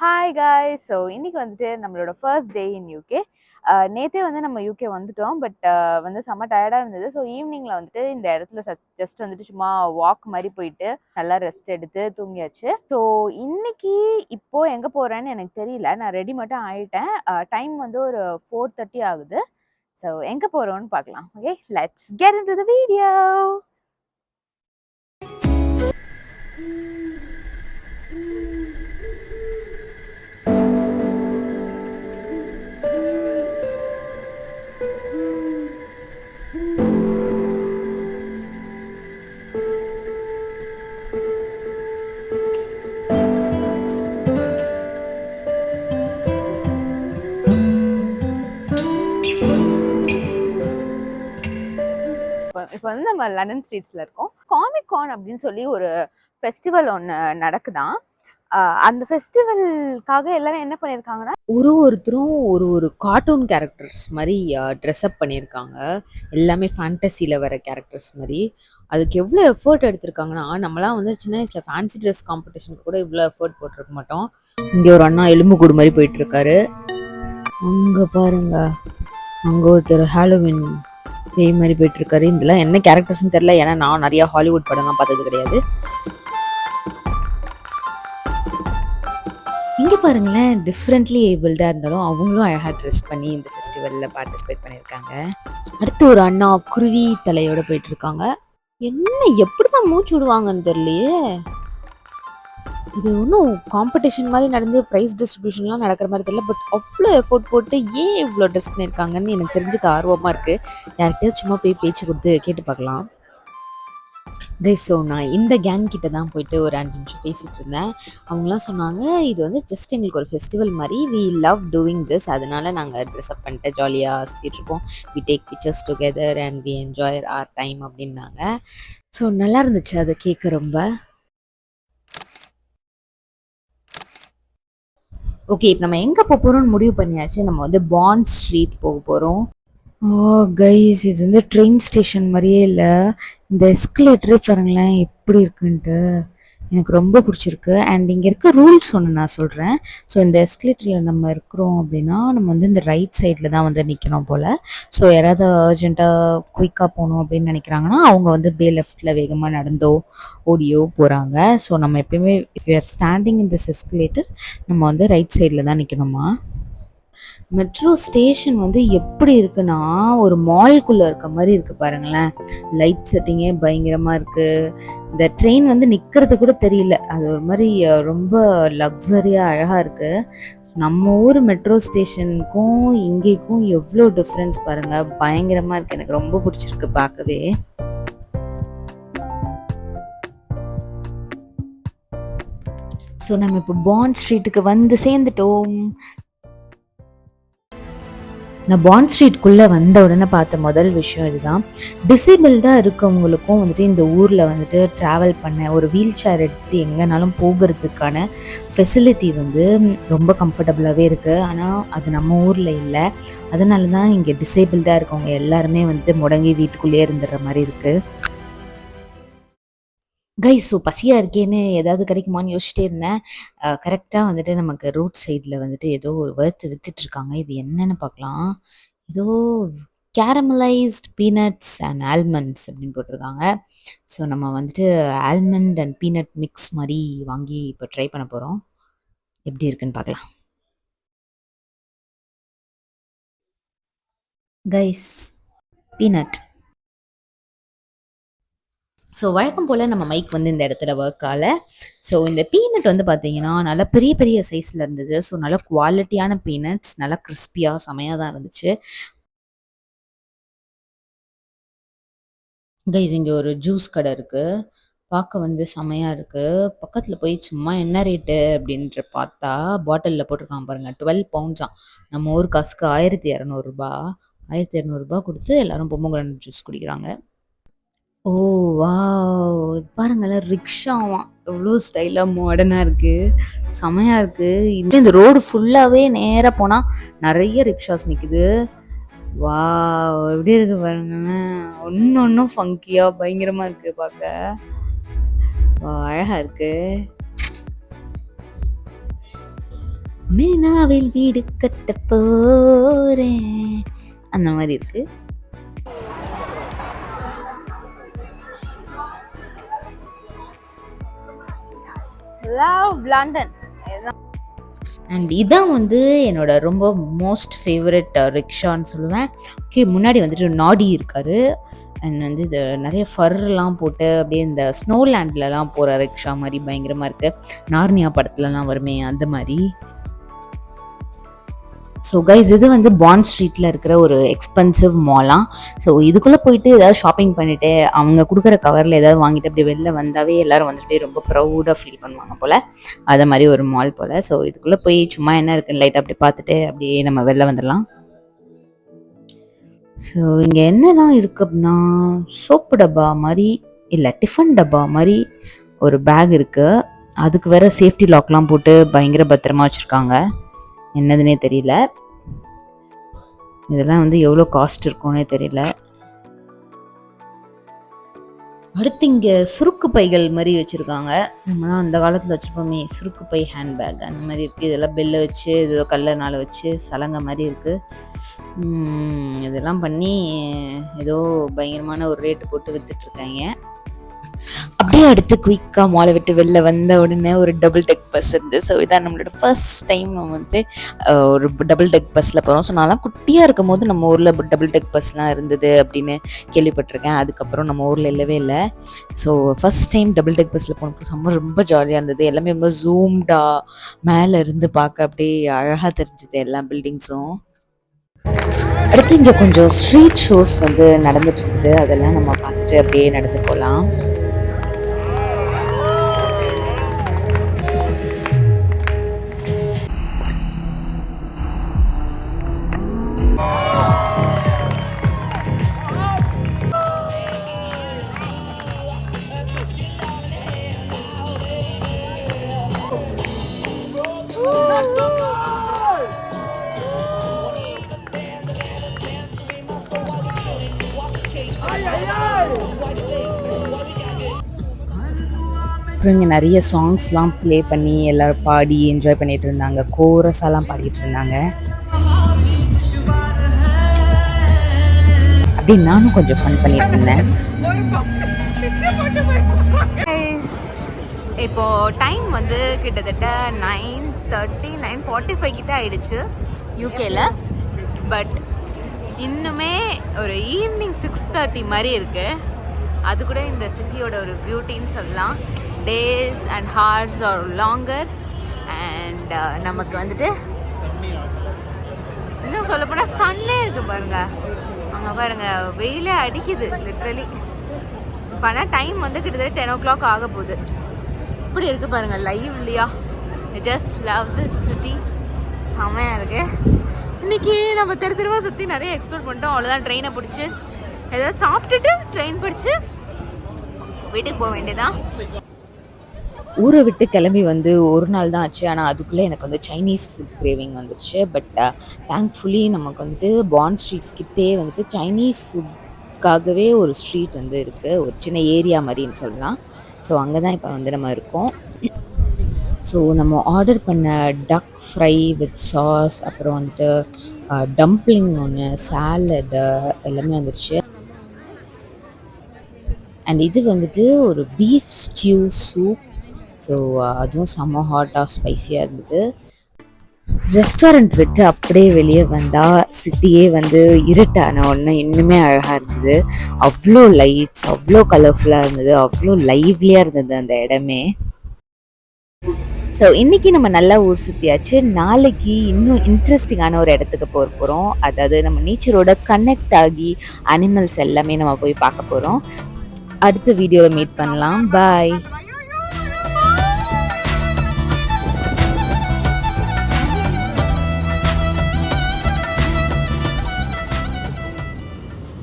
Hi guys. So இன்னைக்கு வந்துட்டு நம்மளோட ஃபர்ஸ்ட் டே இன் யூகே. நேற்றே வந்து நம்ம யூகே வந்துட்டோம். பட் வந்து செம்ம டயர்டாக இருந்தது. ஸோ ஈவினிங்கில் வந்துட்டு இந்த இடத்துல ஜஸ்ட் வந்துட்டு சும்மா வாக் மாதிரி போயிட்டு நல்லா ரெஸ்ட் எடுத்து தூங்கியாச்சு. ஸோ இன்னைக்கு இப்போ எங்கே போகிறேன்னு எனக்கு தெரியல. நான் ரெடி மட்டும் ஆகிட்டேன். டைம் வந்து ஒரு 4:30 ஆகுது. ஸோ எங்கே போகிறோன்னு பார்க்கலாம். Okay, let's get into the video. இப்போ வந்து நம்ம லண்டன் ஸ்ட்ரீட்ஸில் இருக்கோம். காமிக் கான் அப்படின்னு சொல்லி ஒரு ஃபெஸ்டிவல் ஒன்று நடக்குதான். அந்த ஃபெஸ்டிவலுக்காக எல்லாரும் என்ன பண்ணியிருக்காங்கன்னா, ஒருத்தரும் ஒரு கார்ட்டூன் கேரக்டர்ஸ் மாதிரி ட்ரெஸ்அப் பண்ணியிருக்காங்க. எல்லாமே ஃபேண்டசியில் வர கேரக்டர்ஸ் மாதிரி. அதுக்கு எவ்வளோ எஃபர்ட் எடுத்திருக்காங்கன்னா, நம்மளாம் வந்து சின்ன வயசில் ஃபேன்சி ட்ரெஸ் காம்படிஷனுக்கு கூட இவ்வளோ எஃபர்ட் போட்டிருக்க மாட்டோம். இங்கே ஒரு அண்ணா எலும்புக்கூடு மாதிரி போயிட்டு இருக்காரு. அங்கே பாருங்க, அங்கே ஒருத்தர் ஹாலோவின் பேய் மாதிரி போயிட்டு இருக்காரு. இதெல்லாம் என்ன கேரக்டர்ஸ்னு தெரியல, ஏன்னா நான் நிறைய ஹாலிவுட் படம்லாம் பார்த்தது கிடையாது. இங்கே பாருங்களேன், டிஃப்ரெண்ட்லி ஏபிள்டாக இருந்தாலும் அவங்களும் அழகாக ட்ரெஸ் பண்ணி இந்த ஃபெஸ்டிவலில் பார்ட்டிசிபேட் பண்ணியிருக்காங்க. அடுத்து ஒரு அண்ணா குருவி தலையோட போயிட்டு இருக்காங்க. என்ன எப்படி தான் மூச்சு விடுவாங்கன்னு தெரியலையே. இது ஒன்றும் காம்படிஷன் மாதிரி நடந்து ப்ரைஸ் டிஸ்ட்ரிபியூஷன்லாம் நடக்கிற மாதிரி தெரியல. பட் அவ்வளோ எஃபோர்ட் போட்டு ஏன் இவ்வளோ ட்ரெஸ் பண்ணியிருக்காங்கன்னு எனக்கு தெரிஞ்சுக்க ஆர்வமாக இருக்குது. யார்கிட்டயாவது சும்மா போய் பேச்சு கொடுத்து கேட்டு பார்க்கலாம். கைஸ், ஸோ நான் இந்த கேங் கிட்ட தான் போயிட்டு ஒரு 5 நிமிஷம் பேசிகிட்டு இருந்தேன். அவங்களாம் சொன்னாங்க, இது வந்து ஜஸ்ட் எங்களுக்கு ஒரு ஃபெஸ்டிவல் மாதிரி, வி லவ் டூயிங் திஸ், அதனால நாங்கள் ட்ரெஸ் அப் பண்ணிட்டு ஜாலியாக சுற்றிட்டுருப்போம். We take pictures together and we enjoy our time அப்படின்னாங்க. ஸோ நல்லா இருந்துச்சு அதை கேட்க ரொம்ப. ஓகே, இப்போ நம்ம எங்கே போக போகிறோம்னு முடிவு பண்ணியாச்சு. நம்ம வந்து பாண்ட் ஸ்ட்ரீட் போக போகிறோம். கைஸ், இது வந்து ட்ரெயின் ஸ்டேஷன் மாதிரியே இல்லை. இந்த எஸ்கலேட்டரே பாருங்களேன் எப்படி இருக்குன்ட்டு. எனக்கு ரொம்ப பிடிச்சிருக்கு. அண்ட் இங்கே இருக்க ரூல்ஸ் ஒன்று நான் சொல்கிறேன். ஸோ இந்த எஸ்கலேட்டரில் நம்ம இருக்கிறோம் அப்படின்னா நம்ம வந்து இந்த ரைட் சைடில் தான் வந்து நிற்கணும் போல். ஸோ யாராவது அர்ஜென்ட்டாக குயிக்காக போகணும் அப்படின்னு நினைக்கிறாங்கன்னா அவங்க வந்து அப்படியே லெஃப்டில் வேகமாக நடந்தோ ஓடியோ போகிறாங்க. ஸோ நம்ம எப்பயுமே if you are standing in this escalator நம்ம வந்து ரைட் சைடில் தான் நிற்கணுமா. மெட்ரோ ஸ்டேஷன் வந்து எப்படி இருக்குன்னா ஒரு மால்குள்ளே இருக்க மாதிரி இருக்குது பாருங்களேன். லைட் செட்டிங்கே பயங்கரமாக இருக்குது. இந்த ட்ரெயின் வந்து நிற்கிறது கூட தெரியல. அது ஒரு மாதிரி ரொம்ப லக்ஸரியாக அழகாக இருக்குது. நம்ம ஊர் மெட்ரோ ஸ்டேஷனுக்கும் இங்கேக்கும் எவ்வளோ டிஃப்ரென்ஸ் பாருங்கள், பயங்கரமாக இருக்குது. எனக்கு ரொம்ப பிடிச்சிருக்கு பார்க்கவே. ஸோ நம்ம இப்போ பாண்ட் ஸ்ட்ரீட்டுக்கு வந்து சேர்ந்துட்டோம். நான் பாண்ட் ஸ்ட்ரீட்குள்ளே வந்த உடனே பார்த்த முதல் விஷயம் இதுதான். டிசேபிள்டாக இருக்கவங்களுக்கும் வந்துட்டு இந்த ஊரில் வந்துட்டு ட்ராவல் பண்ண ஒரு வீல் சேர் எடுத்துகிட்டு எங்கேனாலும் போகிறதுக்கான ஃபெசிலிட்டி வந்து ரொம்ப கம்ஃபர்டபுளாகவே இருக்குது. ஆனால் அது நம்ம ஊரில் இல்லை. அதனால தான் இங்கே டிசேபிள்டாக இருக்கவங்க எல்லாருமே வந்துட்டு முடங்கி வீட்டுக்குள்ளேயே இருந்துடுற மாதிரி இருக்குது. கைஸ், ஸோ பசியாக இருக்கேன்னு ஏதாவது கிடைக்குமான்னு யோசிச்சிட்டே இருந்தேன். கரெக்டாக வந்துட்டு நமக்கு ரோட் சைடில் வந்துட்டு ஏதோ ஒரு வறுத்து விற்றுட்ருக்காங்க. இது என்னன்னு பார்க்கலாம். ஏதோ கேரமலைஸ்ட் பீனட்ஸ் அண்ட் ஆல்மண்ட்ஸ் அப்படின்னு போட்டிருக்காங்க. ஸோ நம்ம வந்துட்டு ஆல்மண்ட் அண்ட் பீனட் மிக்ஸ் மாதிரி வாங்கி இப்போ ட்ரை பண்ண போகிறோம். எப்படி இருக்குன்னு பார்க்கலாம். Guys, peanut. ஸோ வழக்கம் போல் நம்ம மைக் வந்து இந்த இடத்துல ஒர்க் ஆகல. ஸோ இந்த பீனட் வந்து பார்த்தீங்கன்னா நல்லா பெரிய பெரிய சைஸில் இருந்தது. ஸோ நல்லா குவாலிட்டியான பீனட்ஸ், நல்லா கிறிஸ்பியாக செமையாக தான் இருந்துச்சு. கைஸ், இங்கே ஒரு ஜூஸ் கடை இருக்குது. பார்க்க வந்து செமையாக இருக்குது. பக்கத்தில் போய் சும்மா என்ன ரேட்டு அப்படின்ற பார்த்தா பாட்டிலில் போட்டிருக்காங்க பாருங்கள், 12 பவுண்ட்ஸாம். நம்ம ஊர் காசுக்கு 1200 ரூபா. 1200 கொடுத்து எல்லாரும் பொம்மோகிரானட் ஜூஸ் குடிக்கிறாங்க. ஓ வாவ்! பாருங்களேன், ரிக்ஷாவாம். எவ்வளோ ஸ்டைலாக மாடர்னாக இருக்குது. செமையாக இருக்குது. இந்த ரோடு ஃபுல்லாகவே நேராக போனால் நிறைய ரிக்ஷாஸ் நிற்குது. வாவ்! எப்படி இருக்கு பாருங்களேன். ஒன்றும் ஃபங்கியாக பயங்கரமாக இருக்குது பார்க்க. அழகாக இருக்குது. மீனாவில் வீடு கட்ட போறேன் அந்த மாதிரி இருக்கு. லண்டன் அண்ட் இதான் வந்து என்னோட ரொம்ப மோஸ்ட் ஃபேவரட் ரிக்ஷான்னு சொல்லுவேன். ஓகே, முன்னாடி வந்துட்டு நாடி இருக்காரு. அண்ட் வந்து இது நிறைய ஃபர்லாம் போட்டு அப்படியே இந்த ஸ்னோலேண்ட்லலாம் போகிற ரிக்ஷா மாதிரி பயங்கரமாக இருக்குது. நார்னியா படத்துலலாம் வருமே அந்த மாதிரி. ஸோ கைஸ், இது வந்து பாண்ட் ஸ்ட்ரீட்டில் இருக்கிற ஒரு எக்ஸ்பென்சிவ் மாலாம். ஸோ இதுக்குள்ளே போயிட்டு ஏதாவது ஷாப்பிங் பண்ணிவிட்டு அவங்க கொடுக்குற கவரில் ஏதாவது வாங்கிட்டு அப்படியே வெளில வந்தாவே எல்லோரும் வந்துட்டு ரொம்ப ப்ரௌடாக ஃபீல் பண்ணுவாங்க போல். அதை மாதிரி ஒரு மால் போல். ஸோ இதுக்குள்ளே போய் சும்மா என்ன இருக்குன்னு லைட்டாக அப்படி பார்த்துட்டு அப்படியே நம்ம வெளில வந்துடலாம். ஸோ இங்கே என்னெல்லாம் இருக்குது அப்படின்னா, சோப்பு டப்பா மாதிரி இல்லை டிஃபன் டப்பா மாதிரி ஒரு பேக் இருக்குது. அதுக்கு வேறு சேஃப்டி லாக்லாம் போட்டு பயங்கர பத்திரமா வச்சுருக்காங்க. என்னதுன்னே தெரியல. இதெல்லாம் வந்து எவ்வளோ காஸ்ட் இருக்கும்னே தெரியல. அடுத்து இங்கே சுருக்கு பைகள் மாதிரி வச்சுருக்காங்க. நம்மளாம் அந்த காலத்தில் வச்சுருப்போமே சுருக்கு பை ஹேண்ட்பேக் அந்த மாதிரி இருக்குது. இதெல்லாம் பெல்லை வச்சு ஏதோ கல்லனால வச்சு சலங்கை மாதிரி இருக்குது. இதெல்லாம் பண்ணி ஏதோ பயங்கரமான ஒரு ரேட்டு போட்டு விற்றுட்ருக்காங்க. அப்படியே அடுத்து குயிக்காக மாலை விட்டு வெளில வந்த உடனே ஒரு டபுள் டெக் பஸ் இருந்து. ஸோ இதான் நம்மளோட ஃபர்ஸ்ட் டைம் நம்ம வந்து ஒரு டபுள் டெக் பஸ்ஸில் போகிறோம். ஸோ நான்லாம் குட்டியாக இருக்கும் போது நம்ம ஊரில் டபுள் டெக் பஸ்லாம் இருந்தது அப்படின்னு கேள்விப்பட்டிருக்கேன். அதுக்கப்புறம் நம்ம ஊரில் இல்லவே இல்லை. So first time double tech பஸ்ஸில் போனப்போ ரொம்ப ஜாலியாக இருந்தது. எல்லாமே ரொம்ப ஜூம்டாக மேலே இருந்து பார்க்க அப்படியே அழகாக தெரிஞ்சுது எல்லா பில்டிங்ஸும். அடுத்து இங்கே கொஞ்சம் ஸ்ட்ரீட் ஷோஸ் வந்து நடந்துட்டு இருக்குது. அதெல்லாம் நம்ம பார்த்துட்டு அப்படியே நடந்து போகலாம். அப்புறம் இங்கே நிறைய சாங்ஸ்லாம் ப்ளே பண்ணி எல்லோரும் பாடி என்ஜாய் பண்ணிகிட்டு இருந்தாங்க. கோரஸாலாம் பாடிட்டு இருந்தாங்க. அப்படி நானும் கொஞ்சம் ஃபன் பண்ணிட்டு இருந்தேன். இப்போது டைம் வந்து கிட்டத்தட்ட 9:30 9:45 கிட்ட ஆயிடுச்சு யூகேல. பட் இன்னுமே ஒரு ஈவினிங் 6:30 மாதிரி இருக்குது. அது கூட இந்த சிட்டியோட ஒரு பியூட்டின்னு சொல்லலாம். Days and hours are longer. And நமக்கு வந்துட்டு இன்னும் சொல்லப்போனால் சன்னே இருக்குது பாருங்கள். அங்கே பாருங்கள் வெயிலே அடிக்குது லிட்ரலி. இப்போ ஆனால் டைம் வந்து கிட்டத்தட்ட 10 o'clock ஆக போகுது. இப்படி இருக்குது பாருங்கள் லைவ் இல்லையா. I just love this city. செமையாக இருக்குது. இன்றைக்கி நம்ம தெருவா சுற்றி நிறைய எக்ஸ்ப்ளோர் பண்ணிட்டோம். அவ்வளோதான். ட்ரெயினை பிடிச்சி ஏதாவது சாப்பிட்டுட்டு ட்ரெயின் பிடிச்சி வீட்டுக்கு போக வேண்டியதான். ஊரை விட்டு கிளம்பி வந்து ஒரு நாள் தான் ஆச்சு. ஆனால் அதுக்குள்ளே எனக்கு வந்து சைனீஸ் ஃபுட் கிரேவிங் வந்துடுச்சு. பட் தேங்க்ஃபுல்லி நமக்கு வந்துட்டு பாண்ட் ஸ்ட்ரீட் கிட்டே வந்துட்டு சைனீஸ் ஃபுட்காகவே ஒரு ஸ்ட்ரீட் வந்து இருக்குது. ஒரு சின்ன ஏரியா மாதிரின்னு சொல்லலாம். ஸோ அங்கே தான் இப்போ வந்து நம்ம இருக்கோம். ஸோ நம்ம ஆர்டர் பண்ண டக் ஃப்ரை வித் சாஸ், அப்புறம் வந்துட்டு டம்ப்ளிங் ஒன்று, சாலடு எல்லாமே வந்துடுச்சு. அண்ட் இது வந்துட்டு ஒரு பீஃப் ஸ்டியூ சூப். ஸோ அதுவும் செம்ம ஹாட்டாக ஸ்பைஸியாக இருந்தது. ரெஸ்டாரண்ட் விட்டு அப்படியே வெளியே வந்தால் சிட்டியே வந்து இருட்டான ஒன்று இன்னுமே அழகாக இருந்தது. அவ்வளோ லைட்ஸ், அவ்வளோ கலர்ஃபுல்லாக இருந்தது, அவ்வளோ லைவ்லியாக இருந்தது அந்த இடமே. ஸோ இன்றைக்கி நம்ம நல்லா ஊர் சுற்றியாச்சு. நாளைக்கு இன்னும் இன்ட்ரெஸ்டிங்கான ஒரு இடத்துக்கு போகிறோம். அதாவது நம்ம நேச்சரோட கனெக்ட் ஆகி அனிமல்ஸ் எல்லாமே நம்ம போய் பார்க்க போகிறோம். அடுத்த வீடியோவில் மீட் பண்ணலாம். பாய்.